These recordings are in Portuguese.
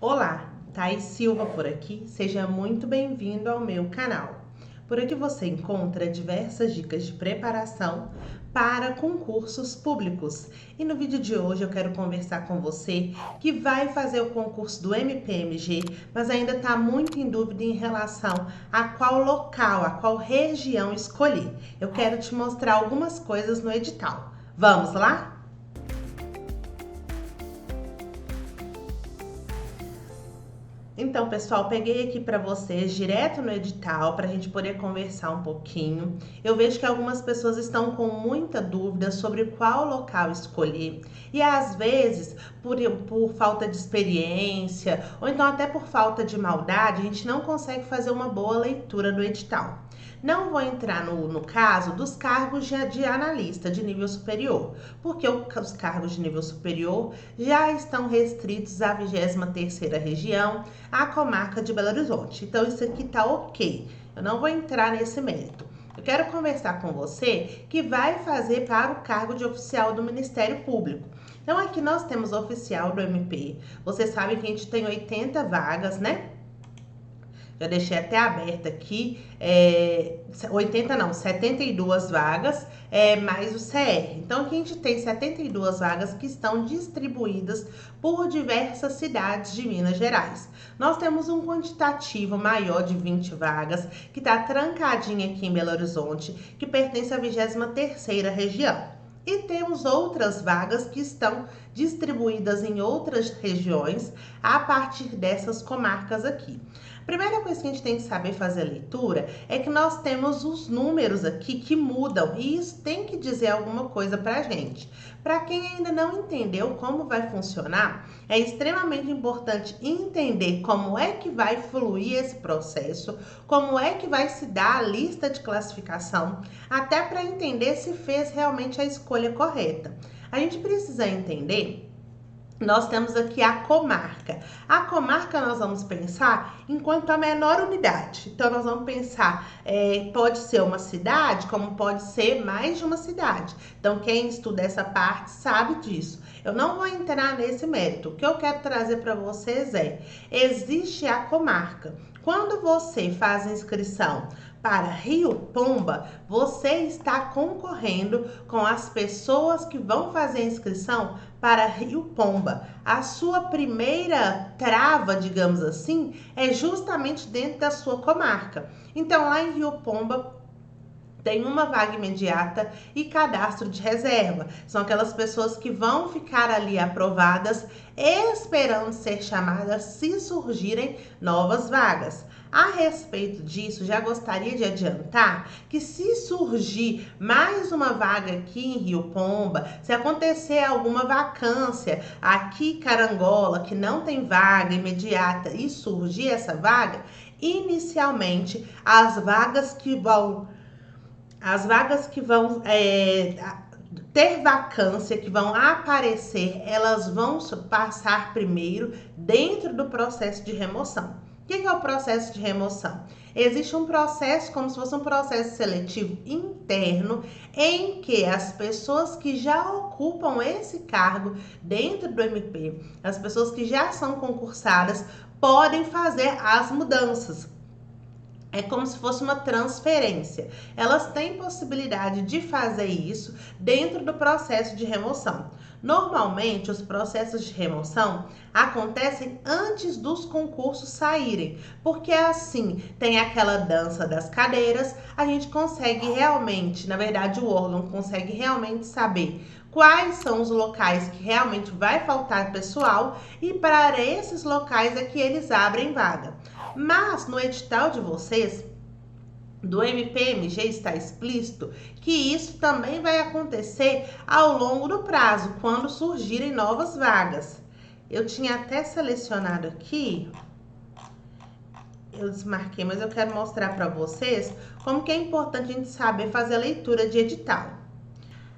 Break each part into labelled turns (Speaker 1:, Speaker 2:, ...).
Speaker 1: Olá, Thaís Silva por aqui, seja muito bem-vindo ao meu canal. Por aqui você encontra diversas dicas de preparação para concursos públicos. E no vídeo de hoje eu quero conversar com você que vai fazer o concurso do MPMG, mas ainda está muito em dúvida em relação a qual local, a qual região escolher. Eu quero te mostrar algumas coisas no edital. Vamos lá? Então, pessoal, peguei aqui para vocês direto no edital para a gente poder conversar um pouquinho. Eu vejo que algumas pessoas estão com muita dúvida sobre qual local escolher e às vezes por falta de experiência ou então até por falta de maldade, a gente não consegue fazer uma boa leitura do edital. Não vou entrar no caso dos cargos de analista de nível superior, porque os cargos de nível superior já estão restritos à 23ª região, a comarca de Belo Horizonte. Então isso aqui tá ok. Eu não vou entrar nesse mérito. Eu quero conversar com você que vai fazer para o cargo de oficial do Ministério Público. Então aqui nós temos oficial do MP. Você sabe que a gente tem 80 vagas, né? Já deixei até aberta aqui, 80 não, 72 vagas, mais o CR. Então, aqui a gente tem 72 vagas que estão distribuídas por diversas cidades de Minas Gerais. Nós temos um quantitativo maior de 20 vagas, que está trancadinha aqui em Belo Horizonte, que pertence à 23ª região. E temos outras vagas que estão distribuídas em outras regiões a partir dessas comarcas aqui. A primeira coisa que a gente tem que saber fazer a leitura é que nós temos os números aqui que mudam e isso tem que dizer alguma coisa pra gente. Para quem ainda não entendeu como vai funcionar, é extremamente importante entender como é que vai fluir esse processo, como é que vai se dar a lista de classificação, até para entender se fez realmente a escolha correta. A gente precisa entender. Nós temos aqui a comarca. A comarca nós vamos pensar enquanto a menor unidade. Então, nós vamos pensar, pode ser uma cidade, como pode ser mais de uma cidade. Então, quem estuda essa parte sabe disso. Eu não vou entrar nesse mérito. O que eu quero trazer para vocês existe a comarca. Quando você faz a inscrição para Rio Pomba, você está concorrendo com as pessoas que vão fazer a inscrição para Rio Pomba. A sua primeira trava, digamos assim, é justamente dentro da sua comarca. Então, lá em Rio Pomba, tem uma vaga imediata e cadastro de reserva. São aquelas pessoas que vão ficar ali aprovadas, esperando ser chamadas se surgirem novas vagas. A respeito disso, já gostaria de adiantar que se surgir mais uma vaga aqui em Rio Pomba, se acontecer alguma vacância aqui em Carangola, que não tem vaga imediata e surgir essa vaga, inicialmente as vagas que vão ter vacância, que vão aparecer, elas vão passar primeiro dentro do processo de remoção. O que é o processo de remoção? Existe um processo, como se fosse um processo seletivo interno, em que as pessoas que já ocupam esse cargo dentro do MP, as pessoas que já são concursadas, podem fazer as mudanças. É como se fosse uma transferência. Elas têm possibilidade de fazer isso dentro do processo de remoção. Normalmente, os processos de remoção acontecem antes dos concursos saírem, porque assim tem aquela dança das cadeiras, a gente consegue realmente, na verdade, o órgão consegue realmente saber quais são os locais que realmente vai faltar pessoal e para esses locais é que eles abrem vaga. Mas no edital de vocês, do MPMG, está explícito que isso também vai acontecer ao longo do prazo, quando surgirem novas vagas. Eu tinha até selecionado aqui, eu desmarquei, mas eu quero mostrar para vocês como que é importante a gente saber fazer a leitura de edital.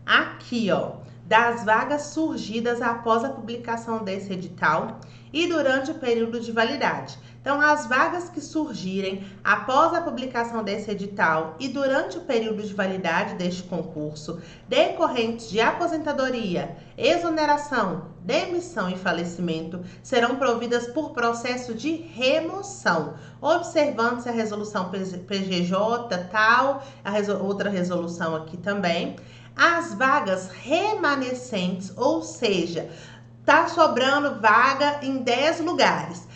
Speaker 1: Aqui, ó, das vagas surgidas após a publicação desse edital e durante o período de validade. Então, as vagas que surgirem após a publicação desse edital e durante o período de validade deste concurso, decorrentes de aposentadoria, exoneração, demissão e falecimento, serão providas por processo de remoção, observando-se a resolução PGJ, tal, outra resolução aqui também. As vagas remanescentes, ou seja, tá sobrando vaga em 10 lugares.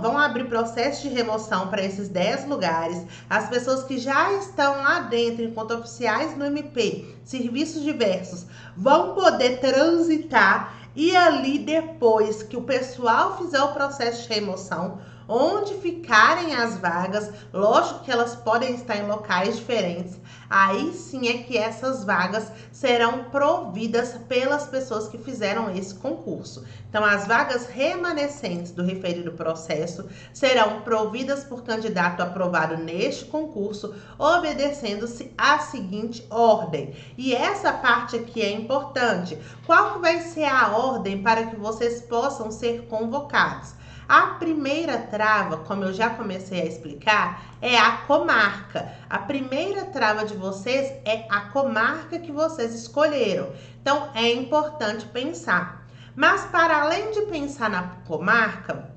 Speaker 1: Vão abrir processo de remoção para esses 10 lugares. As pessoas que já estão lá dentro, enquanto oficiais no MP, serviços diversos, vão poder transitar e ali depois que o pessoal fizer o processo de remoção, onde ficarem as vagas, lógico que elas podem estar em locais diferentes, aí sim é que essas vagas serão providas pelas pessoas que fizeram esse concurso. Então, as vagas remanescentes do referido processo serão providas por candidato aprovado neste concurso, obedecendo-se à seguinte ordem. E essa parte aqui é importante. Qual que vai ser a ordem para que vocês possam ser convocados? A primeira trava, como eu já comecei a explicar, é a comarca. A primeira trava de vocês é a comarca que vocês escolheram. Então, é importante pensar. Mas, para além de pensar na comarca,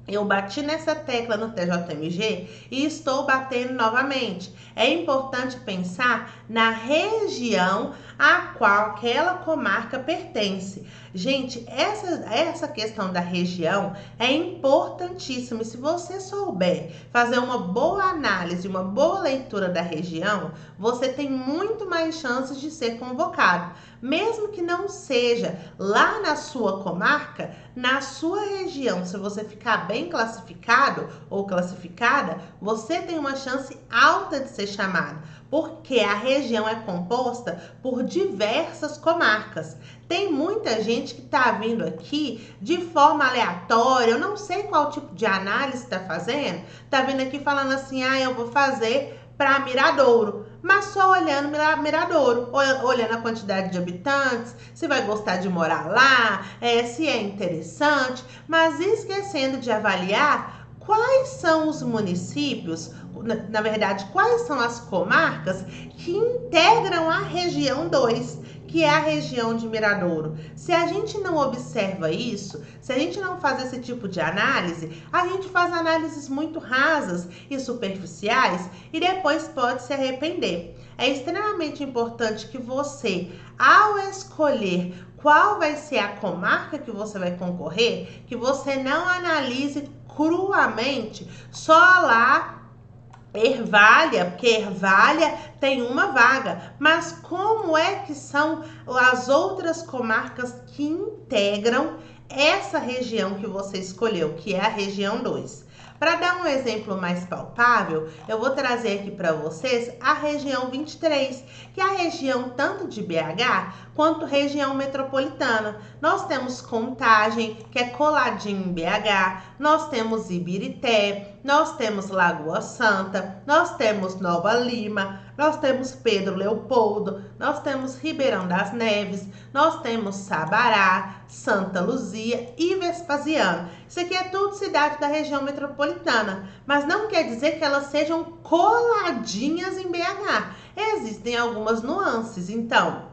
Speaker 1: eu bati nessa tecla no TJMG e estou batendo novamente. É importante pensar na região a qual aquela comarca pertence. Gente, essa questão da região é importantíssima. E se você souber fazer uma boa análise, uma boa leitura da região, você tem muito mais chances de ser convocado. Mesmo que não seja lá na sua comarca, na sua região, se você ficar bem classificado ou classificada, você tem uma chance alta de ser chamado, porque a região é composta por diversas comarcas. Tem muita gente que está vindo aqui de forma aleatória, eu não sei qual tipo de análise está fazendo, está vindo aqui falando assim, eu vou fazer para Miradouro, mas só olhando Miradouro, olhando a quantidade de habitantes, se vai gostar de morar lá, se é interessante, mas esquecendo de avaliar quais são os municípios, na verdade, quais são as comarcas que integram a região 2, que é a região de Miradouro. Se a gente não observa isso, se a gente não faz esse tipo de análise, a gente faz análises muito rasas e superficiais e depois pode se arrepender. É extremamente importante que você, ao escolher qual vai ser a comarca que você vai concorrer, que você não analise cruamente só lá Ervália, porque Ervália tem uma vaga, mas como é que são as outras comarcas que integram essa região que você escolheu, que é a região 2? Para dar um exemplo mais palpável, eu vou trazer aqui para vocês a região 23, que é a região tanto de BH quanto região metropolitana. Nós temos Contagem, que é coladinho em BH, nós temos Ibirité, nós temos Lagoa Santa, nós temos Nova Lima, nós temos Pedro Leopoldo, nós temos Ribeirão das Neves, nós temos Sabará, Santa Luzia e Vespasiano. Isso aqui é tudo cidade da região metropolitana, mas não quer dizer que elas sejam coladinhas em BH. Existem algumas nuances, então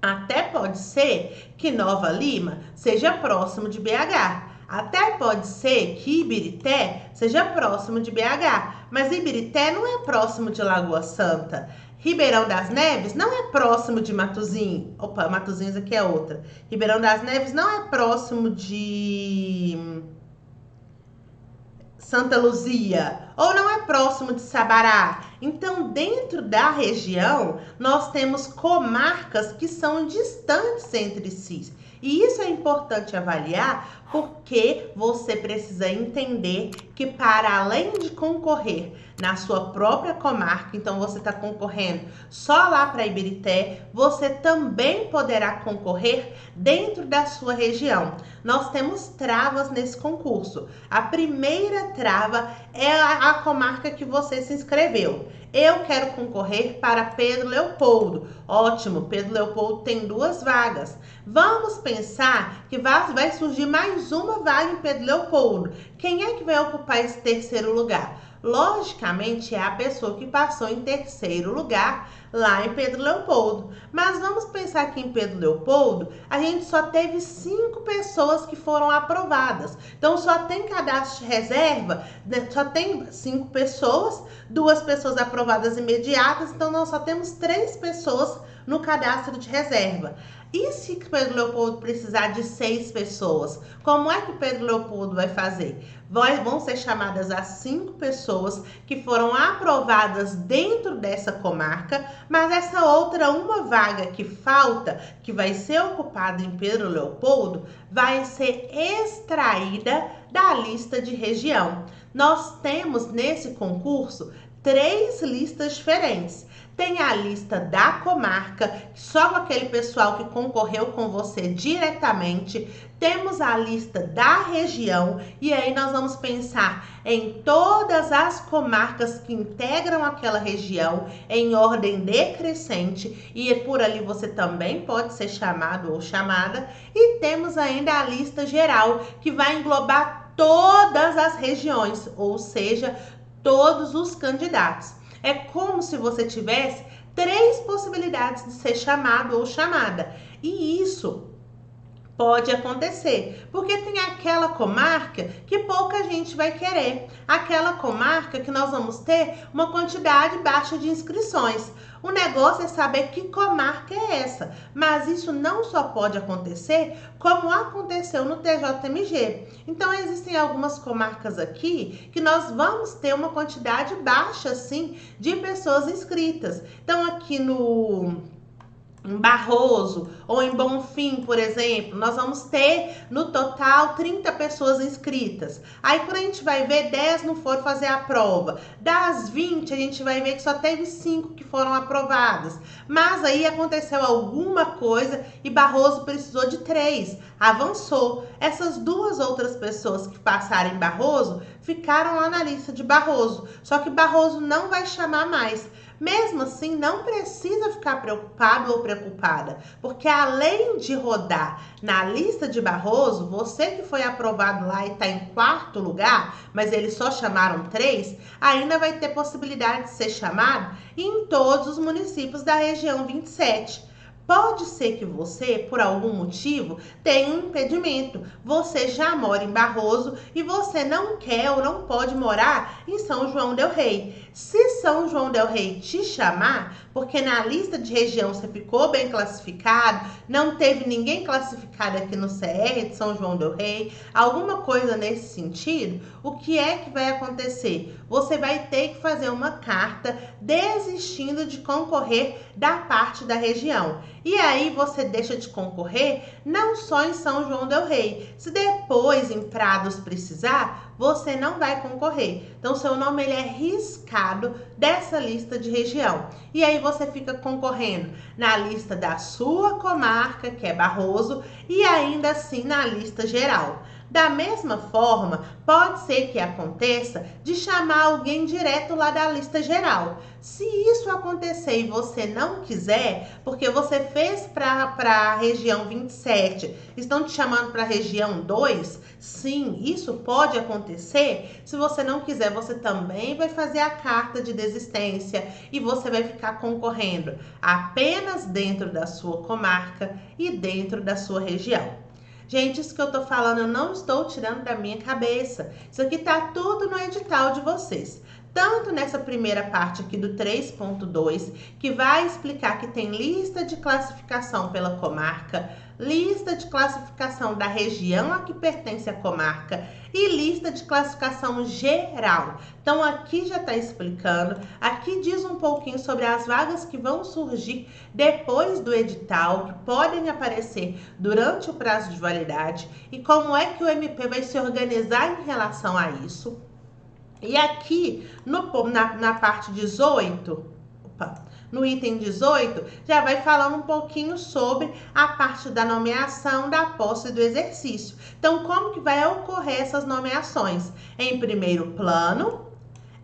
Speaker 1: até pode ser que Nova Lima seja próximo de BH. Até pode ser que Ibirité seja próximo de BH, mas Ibirité não é próximo de Lagoa Santa. Ribeirão das Neves não é próximo de Matozinhos. Opa, Matozinhos aqui é outra. Ribeirão das Neves não é próximo de Santa Luzia, ou não é próximo de Sabará. Então, dentro da região, nós temos comarcas que são distantes entre si. E isso é importante avaliar porque você precisa entender que, para além de concorrer na sua própria comarca, então você está concorrendo só lá para Ibirité, você também poderá concorrer dentro da sua região. Nós temos travas nesse concurso. A primeira trava é a comarca que você se inscreveu. Eu quero concorrer para Pedro Leopoldo. Ótimo, Pedro Leopoldo tem 2 vagas. Vamos pensar que vai surgir mais uma vaga em Pedro Leopoldo. Quem é que vai ocupar esse terceiro lugar? Logicamente, é a pessoa que passou em terceiro lugar lá em Pedro Leopoldo. Mas vamos pensar que em Pedro Leopoldo, a gente só teve 5 pessoas que foram aprovadas. Então, só tem cadastro de reserva, só tem 5 pessoas, 2 pessoas aprovadas imediatas. Então, nós só temos 3 pessoas no cadastro de reserva. E se Pedro Leopoldo precisar de 6 pessoas, como é que Pedro Leopoldo vai fazer? Vão ser chamadas as 5 pessoas que foram aprovadas dentro dessa comarca, mas essa outra uma vaga que falta, que vai ser ocupada em Pedro Leopoldo, vai ser extraída da lista de região. Nós temos nesse concurso 3 listas diferentes. Tem a lista da comarca, só com aquele pessoal que concorreu com você diretamente. Temos a lista da região e aí nós vamos pensar em todas as comarcas que integram aquela região em ordem decrescente e por ali você também pode ser chamado ou chamada. E temos ainda a lista geral, que vai englobar todas as regiões, ou seja, todos os candidatos. É como se você tivesse 3 possibilidades de ser chamado ou chamada. E isso pode acontecer, porque tem aquela comarca que pouca gente vai querer. Aquela comarca que nós vamos ter uma quantidade baixa de inscrições. O negócio é saber que comarca é essa. Mas isso não só pode acontecer, como aconteceu no TJMG. Então, existem algumas comarcas aqui que nós vamos ter uma quantidade baixa, sim, de pessoas inscritas. Então, aqui em Barroso ou em Bonfim, por exemplo, nós vamos ter no total 30 pessoas inscritas. Aí quando a gente vai ver, 10 não foram fazer a prova. Das 20, a gente vai ver que só teve 5 que foram aprovadas. Mas aí aconteceu alguma coisa e Barroso precisou de 3. Avançou. Essas 2 outras pessoas que passaram em Barroso ficaram lá na lista de Barroso. Só que Barroso não vai chamar mais. Mesmo assim, não precisa ficar preocupado ou preocupada, porque além de rodar na lista de Barroso, você que foi aprovado lá e está em 4º lugar, mas eles só chamaram 3, ainda vai ter possibilidade de ser chamado em todos os municípios da região 27. Pode ser que você, por algum motivo, tenha um impedimento. Você já mora em Barroso e você não quer ou não pode morar em São João del Rei. Se São João del Rei te chamar, porque na lista de região você ficou bem classificado, não teve ninguém classificado aqui no CR de São João del Rei, alguma coisa nesse sentido, o que é que vai acontecer? Você vai ter que fazer uma carta desistindo de concorrer da parte da região. E aí você deixa de concorrer não só em São João del Rei. Se depois em Prados precisar, você não vai concorrer. Então seu nome ele é riscado dessa lista de região. E aí você fica concorrendo na lista da sua comarca, que é Barroso, e ainda assim na lista geral. Da mesma forma, pode ser que aconteça de chamar alguém direto lá da lista geral. Se isso acontecer e você não quiser, porque você fez para a região 27, estão te chamando para a região 2, sim, isso pode acontecer. Se você não quiser, você também vai fazer a carta de desistência e você vai ficar concorrendo apenas dentro da sua comarca e dentro da sua região. Gente, isso que eu tô falando, eu não estou tirando da minha cabeça. Isso aqui tá tudo no edital de vocês. Tanto nessa primeira parte aqui do 3.2, que vai explicar que tem lista de classificação pela comarca, lista de classificação da região a que pertence a comarca e lista de classificação geral. Então aqui já está explicando, aqui diz um pouquinho sobre as vagas que vão surgir depois do edital, que podem aparecer durante o prazo de validade e como é que o MP vai se organizar em relação a isso. E aqui na parte 18, no item 18, já vai falando um pouquinho sobre a parte da nomeação, da posse e do exercício. Então, como que vai ocorrer essas nomeações? Em primeiro plano,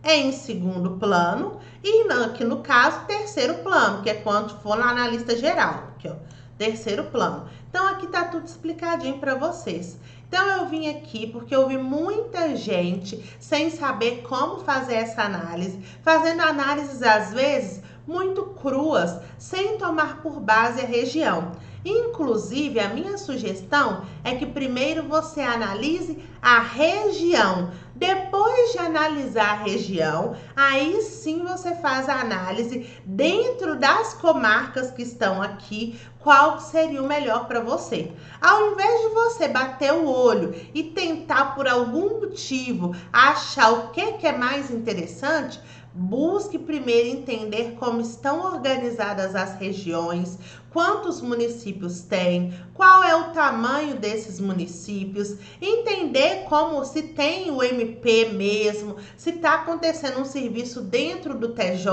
Speaker 1: é em segundo plano e aqui no caso terceiro plano, que é quando for na analista geral, aqui ó, terceiro plano. Então aqui tá tudo explicadinho para vocês. Então eu vim aqui porque eu vi muita gente sem saber como fazer essa análise, fazendo análises às vezes muito cruas, sem tomar por base a região. Inclusive, a minha sugestão é que primeiro você analise a região. Depois de analisar a região, aí sim você faz a análise dentro das comarcas que estão aqui, qual seria o melhor para você. Ao invés de você bater o olho e tentar por algum motivo achar o que é mais interessante, busque primeiro entender como estão organizadas as regiões, quantos municípios tem, qual é o tamanho desses municípios, entender como se tem o MP mesmo, se está acontecendo um serviço dentro do TJ,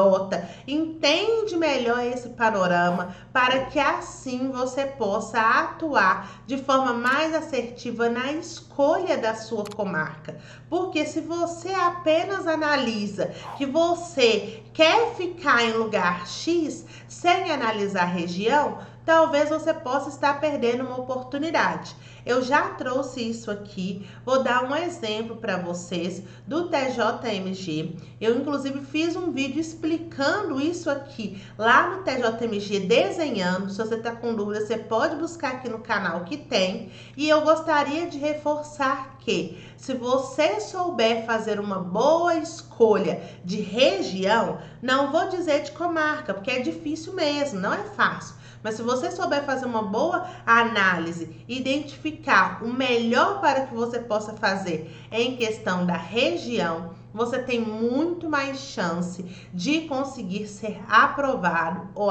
Speaker 1: entende melhor esse panorama para que assim você possa atuar de forma mais assertiva na escolha da sua comarca. Porque se você apenas analisa que você quer ficar em lugar X sem analisar a região, talvez você possa estar perdendo uma oportunidade. Eu já trouxe isso aqui, vou dar um exemplo para vocês do TJMG. Eu inclusive fiz um vídeo explicando isso aqui lá no TJMG, desenhando. Se você está com dúvida, você pode buscar aqui no canal que tem. E eu gostaria de reforçar que, se você souber fazer uma boa escolha de região, não vou dizer de comarca, porque é difícil mesmo, não é fácil. Mas se você souber fazer uma boa análise, identificar o melhor para que você possa fazer em questão da região, você tem muito mais chance de conseguir ser aprovado ou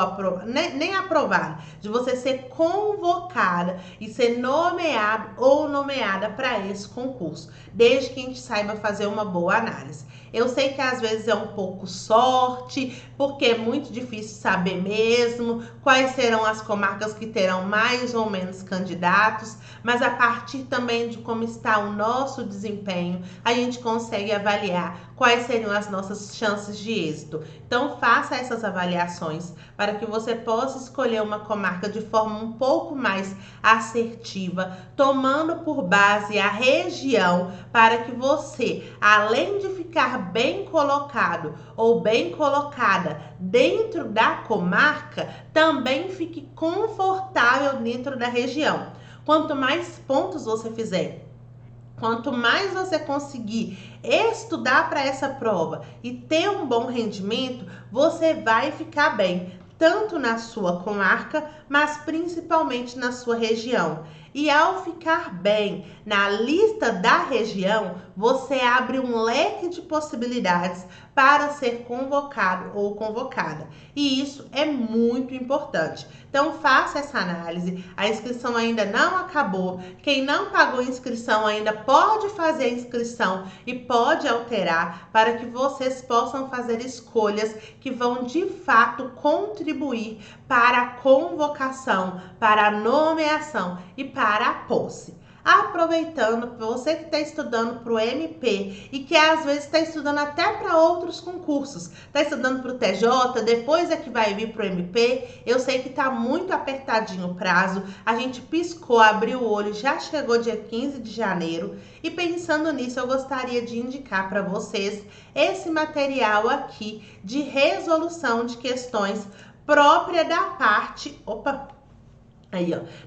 Speaker 1: nem aprovado, de você ser convocada e ser nomeado ou nomeada para esse concurso, desde que a gente saiba fazer uma boa análise. Eu sei que às vezes é um pouco sorte, porque é muito difícil saber mesmo quais serão as comarcas que terão mais ou menos candidatos, mas a partir também de como está o nosso desempenho, a gente consegue avaliar quais seriam as nossas chances de êxito. Então faça essas avaliações para que você possa escolher uma comarca de forma um pouco mais assertiva, tomando por base a região, para que você, além de ficar bem colocado ou bem colocada dentro da comarca, também fique confortável dentro da região. Quanto mais pontos você fizer, quanto mais você conseguir estudar para essa prova e ter um bom rendimento, você vai ficar bem, tanto na sua comarca, mas principalmente na sua região. E ao ficar bem na lista da região, você abre um leque de possibilidades para ser convocado ou convocada. E isso é muito importante. Então faça essa análise. A inscrição ainda não acabou. Quem não pagou a inscrição ainda pode fazer a inscrição e pode alterar para que vocês possam fazer escolhas que vão de fato contribuir para a convocação, para a nomeação e para a posse. Aproveitando, você que está estudando para o MP e que às vezes está estudando até para outros concursos, está estudando para o TJ, depois é que vai vir para o MP, eu sei que está muito apertadinho o prazo, a gente piscou, abriu o olho, já chegou dia 15 de janeiro e pensando nisso eu gostaria de indicar para vocês esse material aqui de resolução de questões própria da parte,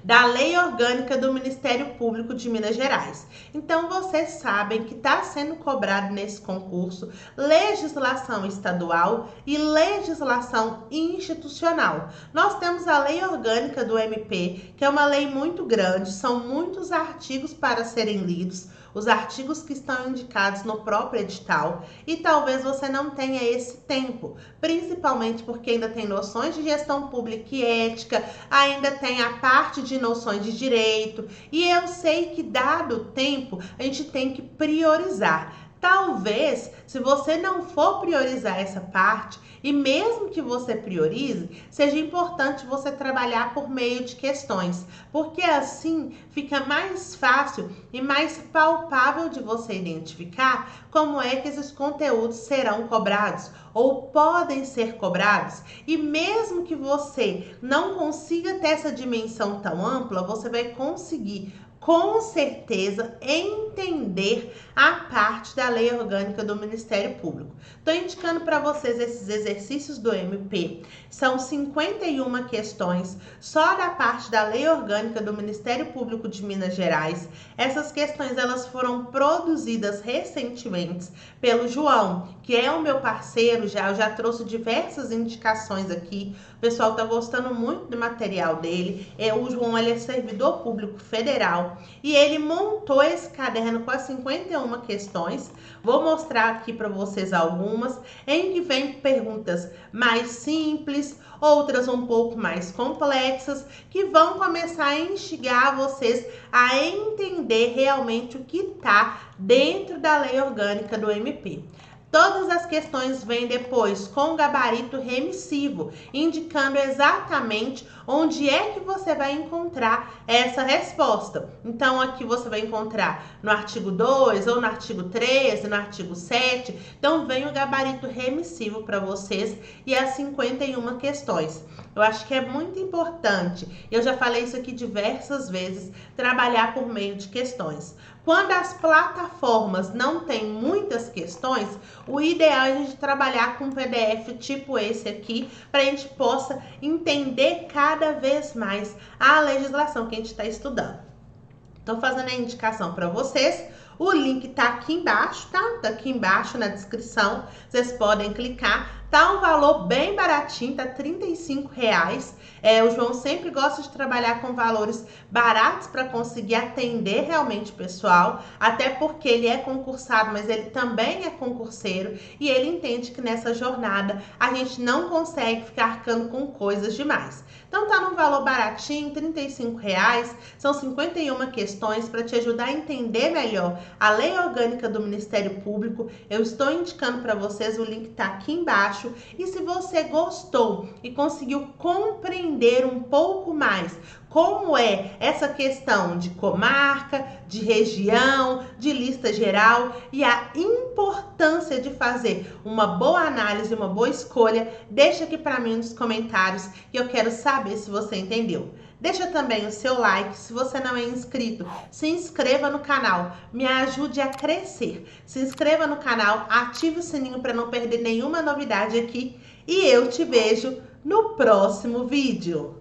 Speaker 1: da Lei Orgânica do Ministério Público de Minas Gerais. Então, vocês sabem que está sendo cobrado nesse concurso legislação estadual e legislação institucional. Nós temos a Lei Orgânica do MP, que é uma lei muito grande, são muitos artigos para serem lidos, os artigos que estão indicados no próprio edital, e talvez você não tenha esse tempo, principalmente porque ainda tem noções de gestão pública e ética, ainda tem a parte de noções de direito, e eu sei que dado o tempo, a gente tem que priorizar. Talvez, se você não for priorizar essa parte, e mesmo que você priorize, seja importante você trabalhar por meio de questões, porque assim fica mais fácil e mais palpável de você identificar como é que esses conteúdos serão cobrados ou podem ser cobrados. E mesmo que você não consiga ter essa dimensão tão ampla, você vai conseguir com certeza entender a parte da Lei Orgânica do Ministério Público. Estou indicando para vocês esses exercícios do MP. São 51 questões só da parte da Lei Orgânica do Ministério Público de Minas Gerais. Essas questões elas foram produzidas recentemente pelo João, que é o meu parceiro, eu já trouxe diversas indicações aqui. O pessoal está gostando muito do material dele. O João ele é servidor público federal e ele montou esse caderno com as 51 questões. Vou mostrar aqui para vocês algumas, em que vem perguntas mais simples, outras um pouco mais complexas, que vão começar a instigar vocês a entender realmente o que está dentro da Lei Orgânica do MP. Todas as questões vêm depois com gabarito remissivo, indicando exatamente onde é que você vai encontrar essa resposta. Então, aqui você vai encontrar no artigo 2, ou no artigo 13, no artigo 7. Então, vem o gabarito remissivo para vocês e as 51 questões. Eu acho que é muito importante, eu já falei isso aqui diversas vezes, trabalhar por meio de questões. Quando as plataformas não têm muitas questões, o ideal é a gente trabalhar com um PDF tipo esse aqui, para a gente possa entender cada vez mais a legislação que a gente está estudando. Estou fazendo a indicação para vocês. O link tá aqui embaixo, tá? Tá aqui embaixo na descrição. Vocês podem clicar. Tá um valor bem baratinho, tá R$35. O João sempre gosta de trabalhar com valores baratos para conseguir atender realmente o pessoal. Até porque ele é concursado, mas ele também é concurseiro. E ele entende que nessa jornada a gente não consegue ficar arcando com coisas demais. Então tá num valor baratinho, R$35. São 51 questões para te ajudar a entender melhor a Lei Orgânica do Ministério Público. Eu estou indicando para vocês, o link tá aqui embaixo. E se você gostou e conseguiu compreender um pouco mais como é essa questão de comarca, de região, de lista geral e a importância de fazer uma boa análise, uma boa escolha, deixa aqui para mim nos comentários que eu quero saber se você entendeu. Deixa também o seu like, se você não é inscrito, se inscreva no canal, me ajude a crescer. Se inscreva no canal, ative o sininho para não perder nenhuma novidade aqui e eu te vejo no próximo vídeo.